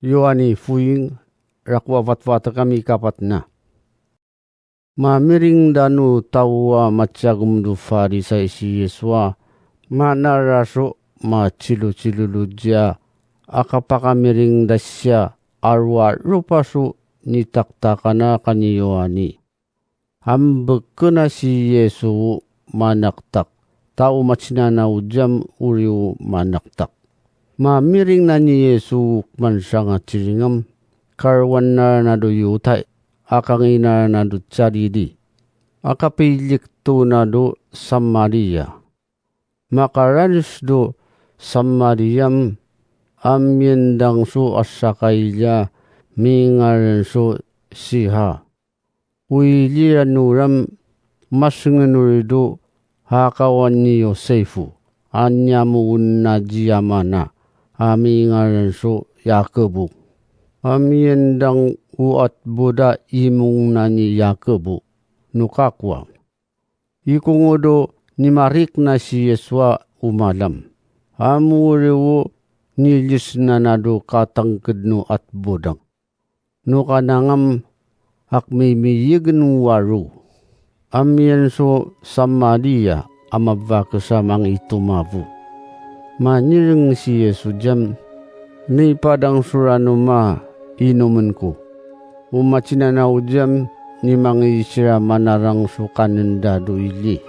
Yoani fuing rakwa vatwata kami kapat na. Mamiring danu tawa macagum du Farisai si Yesua manaraso macilu-ciluluja akapakamiring dasya arwa rupasu nitaktakana kani Yoani. Hambekena si Yesu manaktak tau macinana ujam uriu manaktak. Mamiring na ni Yesu mansanga ciringam karwan na nado yutai akang ina nado caridi akapilik tu nado Samaria makaranis do Samariam amyendang su asakailya mingaran su siha uiliran nuram masengenurido hakawan ni Yosefu anyamu unajiyamana amingaran su Yakobu amyendang uat boda imung nani Yakobu nukakwa ikungodo ni marik na si Yesua umalam amuriwo nilis na nado katangked no at bodang nukanangam akmimiyign waru amyen so Samaria amabakasamang itumavu maniring si Yesu jam ni padang suranuma inumenku umacina na ujam ni mangisira manarang sukanen dadu ili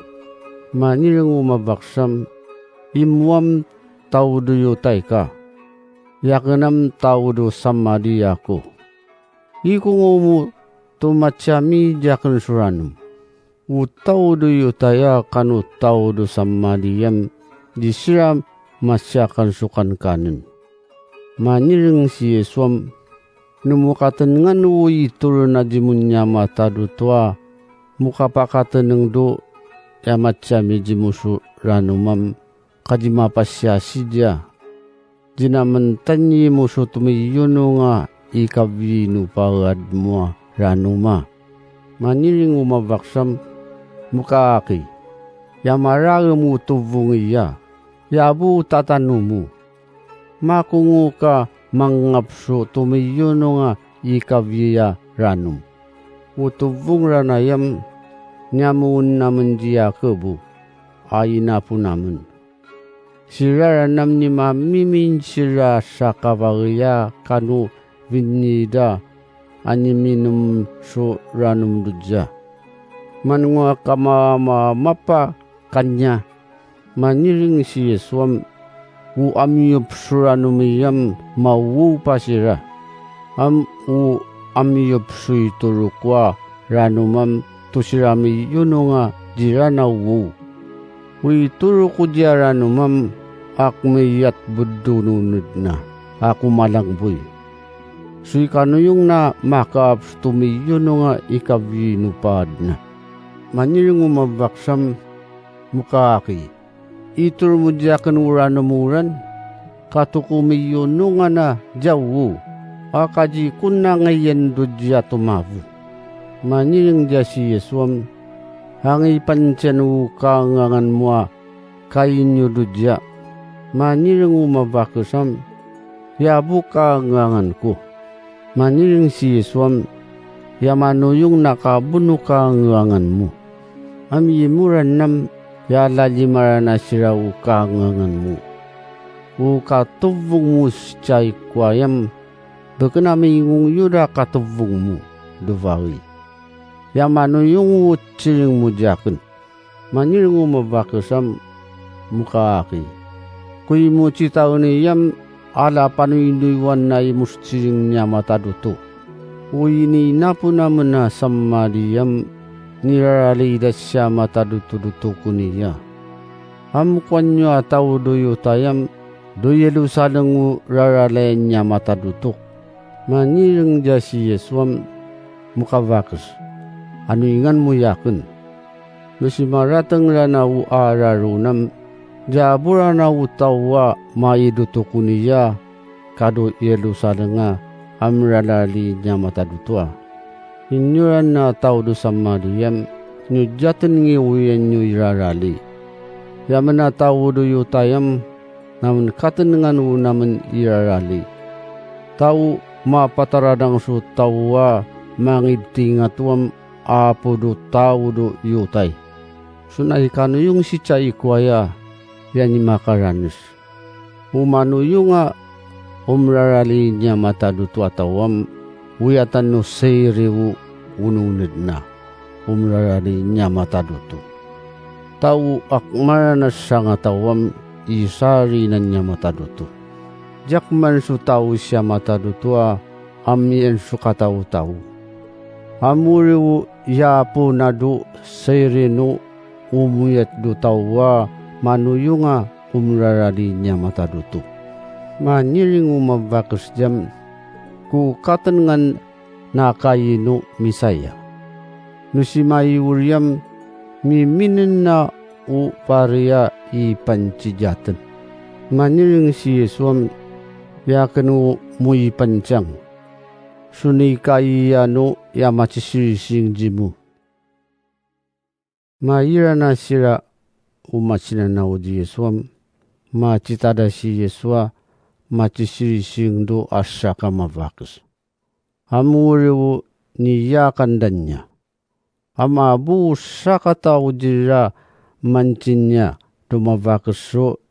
maniring umabaksam imwam taudu yutaika yakenam taudu Samaria ko ikungumu tumacami jaken suranum utaudu yutaya kanu taudu Samariam disiram masyakan sukan kanen maniring si Yesuam numukatan nga nuwi turun na jimunya mata dutwa mukapakatan ng do yamatsyami jimusu ranumam kajimapasya sidya jinamantanyi musu tumiyuno nga ikabinu pawad mo ranuma maniring umabaksam mukaaki yamaraga mo tubungiya yabu tatanumu makungu ka mangapso tumiyuno nga ikabiya ranum utubung ranayam nyamun naman jiya kebu ayinapu naman sira ranam ni mamimin sira sa kabagaya kanu vinida animinum so ranum dudja manunga kamama mapa kanya maniring si Yesuam u amiyop suranumiyam mawu pasira u amiyop suiturukwa ranumam tusirami yununga jirana wu turuku jaranumam akmiyat budununod na aku malangboy sui kanuyong na makaps tumiyununga ikabinupad na maniring umabaksam mukaki itur mo diyakan uranamuran katukumiyono nga na jawu akaji kuna ngayon do diya tumavu maniring diya si Yesuam hangi pansyan ukangangan mo kainyo do diya maniring umabakasam yabu kangangan ko maniring si Yesuam yamano yung nakabuno kangangan mo amimuran nam yalajimarana sira ukangangan mo ukatubung mo siyay kwayam bekenami yung yuda katubung mo duvawi yamano yung utsiring mo jaken maniring umabakasam mukaaki kuy mo citaw niyam ala panuinduiwan na imustiring niya mataduto uyini napo naman na Samariyam niraralidas siya matadutuduto kuniya hamukwan nyo ataw doyo tayam doyelu salang raralayan niya matadutok maniring diya si Yesuam mukavakas ano ingan mo yakin nasimaratang ranaw ararunam jabura na utawa maiduto kuniya kado yelu salang amralali niya matadutua inyuran na tao do Samariyam nyujatan ngiuyan nyo irarali yaman na tao do yutayam naman katanangan naman irarali Tau mapataradang su tawa mangidtingatuam apo do tau do yutay. Sunay kanu yung si chay kwaya yani makaranus. Umanu yung umrarali niya matadutu atawam wiyatan no seyriwu ununid na. Umrarali niya matadutu. Tau akmaranas siya nga tawam isari na niya matadutu. Jakman su tau siya matadutu amien su katau-tau. Amuriwu yapo na do seyrinu umuyat do tawa manuyunga umrarali niya matadutu. Maniring umabakas jam ku katangan nakayino misaya. Nusimay uryam miminin na upariya ipancijatan. Maniring si Yesuam yakanu muy pancang. Suni kayano ya machisising jimu. Maira na sira umachina na uji Yesuam. Macitada si Yesua machisising do asyaka mavakas. Amuriwu niyakan danya. Amabu sakata ujira mancinya dumavakas so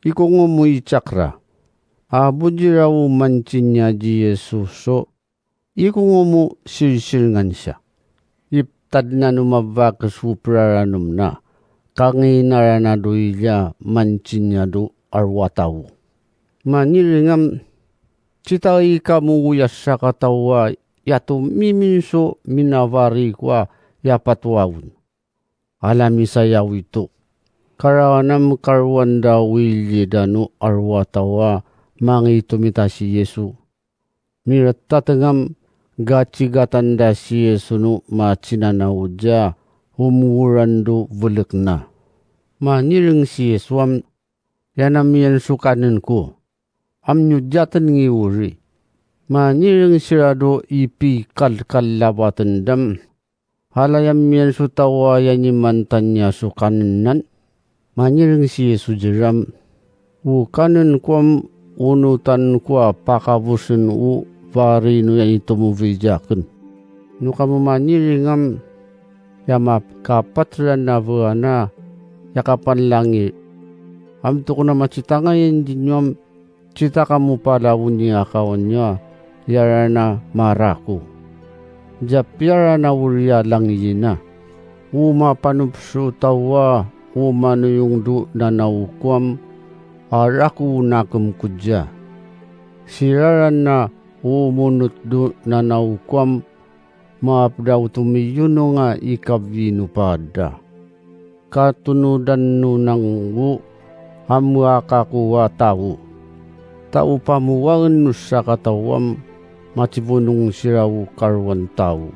ikongumuy cakra. Abu jirawu mancinya ji Yesus so ikungumu silsilngan siya. Iptad na numavakas upraranum na kanginarana do ilya mancinya do arwatawu. Maniringam cita ikamu uyas sakatawa yato miminso minavari kwa yapatwawun. Alami sayaw ito. Karawanam karwanda wilye danu arwatawa mangitumita si Yesu. Miratatangam gacigatanda si Yesu no machinanawudya umurandu vulik na. Maniring si Yesu yanamiyan sukanin ko. Amnyudyatan ngiwuri. Maniring sirado ipi kalkalabatan dam. Halayam yan sutawa yan imantan niya sukanan. Maniring si Yesu jiram. Kanin kuam unutan kwa pakabusin vari no yan itumuvijakan. Nukamu maniring yamap kapatran na buwana yakapan langi. Amto ko na macita ngayon din yung cita kamu palawun niya kawan niya yara na maraku. Japyara na uriya lang yina. Uma panupso tawa umano yung do na naukwam araku nakum kudya. Siraran na umunot do na naukwam maapdaw tumiyuno nga ikabino pada. Katunudan no nang hamwa kakuwa tau. Tau pamuwangan no sa katawam matibunong siraw karwan tau.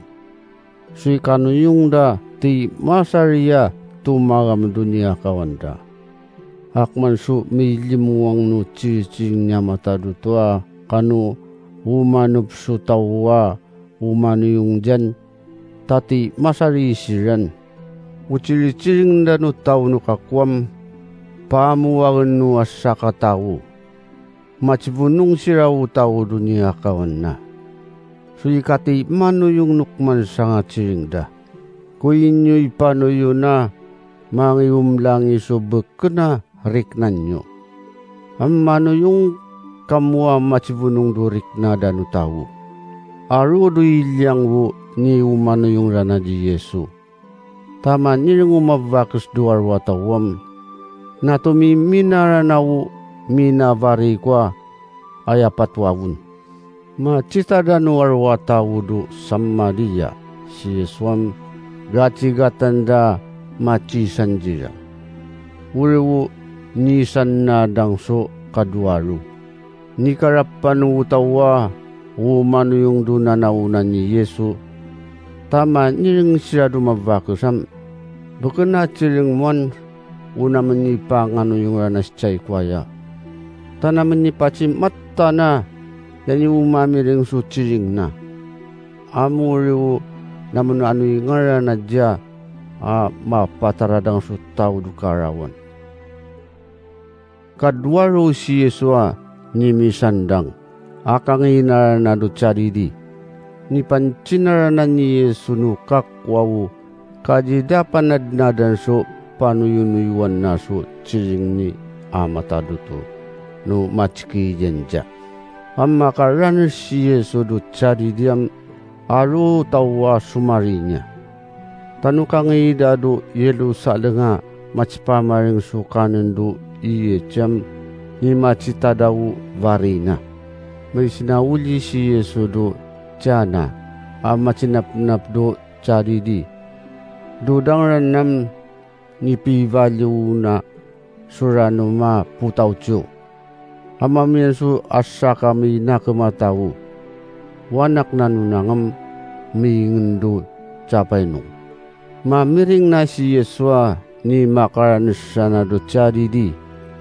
Sui kanu yung da ti masariya tumagam dunia kawanda. Hakman su milimuang no cicing niya matadutwa kanu umanup su tawa umanu yung dyan tati masarisiran. Ucili-ciling da no tau no kakwam pamuwangan no asaka tau. Matibunong siraw tau dunia kawan na. Sui kati mano yung nukman sa nga ciring da. Kuinyo'y panuyo na mangiumlang isubek na riknan nyo. Ang mano yung kamua matibunong durik na danu tau. Aro do ilyang wo ni umano yung rana di Yesu. Tama nilang umavakas duar watawam. Na tumiminara na wo minavari kwa ayapatwawun. Macita danu arwatawudu sammadia si Yesuam gacigatanda macisanjira. Uriwu nisan na dangso kaduaru. Nikarapan utawa umano yung dunanaunan ni Yesu. Tama niring siya dumabakasam. Bukan na ciring mon una menipang ano yung ranas chay kwaya. Tana menipaci mata na yani umamiring suciring na. Amuriwu namun anu ingara na dya mapataradang sutaw dukarawan. Kadwaro si Yesua nimisandang akang inarana do charidi. Ni pancinaranan ni Yesu no kakwawu kajidapan nadnadan so panuyunuyuan naso ciring ni amataduto no machki jenja. Amma karana si Yesu do charidiam aru tawa sumarinya. Tanukang ida do yelu salenga machpamaring sukanen do iye jam ni machita daw varina. May sinawuli si Yesu do jana machinap-nap do charidi. Dudang ranam ni pivalyo na surano ma putaw tiyo. Amamiyan su asa kami na kumataw. Wanak na nunangam mingin do chapay no. Mamiring na si Yesu ni makaranusya na do charidi.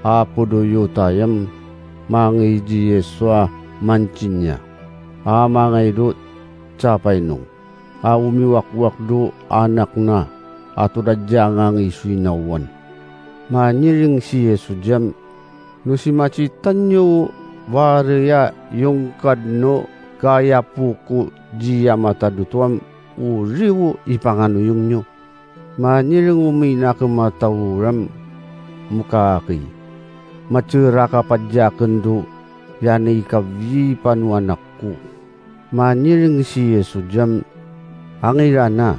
Apo do yutayam mangi ji Yesu mancinya. Amangay do chapay no. Umiwak-wak do anak na ato radyangang isuinawan. Maniring si Yesu jam no si machitan nyo varya yung kadno kaya puko jiya matadutuam uriwo ipangano yung nyo. Maniring umina kumatawuram mukaki. Matsura ka padyakan do yan ikavyi panuanakku. Maniring si Yesu jam ang irana.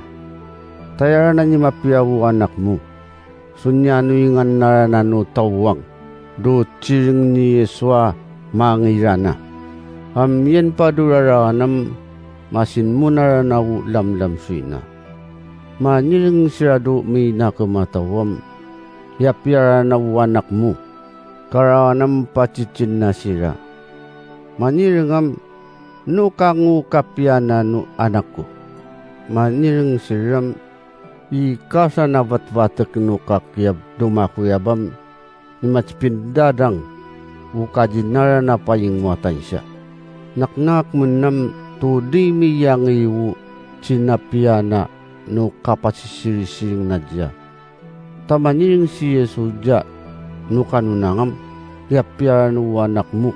Tayara na niya mapiyawu anak mo. Sunyano yung anarano tawang. Do chiring ni Yesu mangirana. Yan pa duraranam masin mo naranaw lamlam suina. Maniring siya do may nakamatawam. Yapyara na anak mo. Karanam pachichin na sira. Maniringam no kangu kapyana no anak ko. Maniring siram ikasa na vatvatak no kakyab dumakuyabam ni matspindadang ukajinara na paying muatan siya. Naknak menam tudi miyang iwu sinapyana no kapasisirising nadya. Tamaniring si Yesu ja no kanunangam yapyana no anak mo.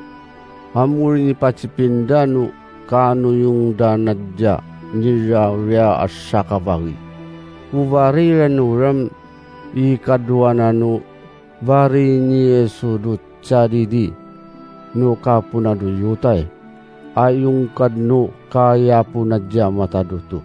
Amuri ni patsipinda no kano yung danadya nirarya asakavari. Uvarira nuram ikadwana no vari ni Yesu do charidi no kapuna do yutay ayung kadno kaya punadya mataduto.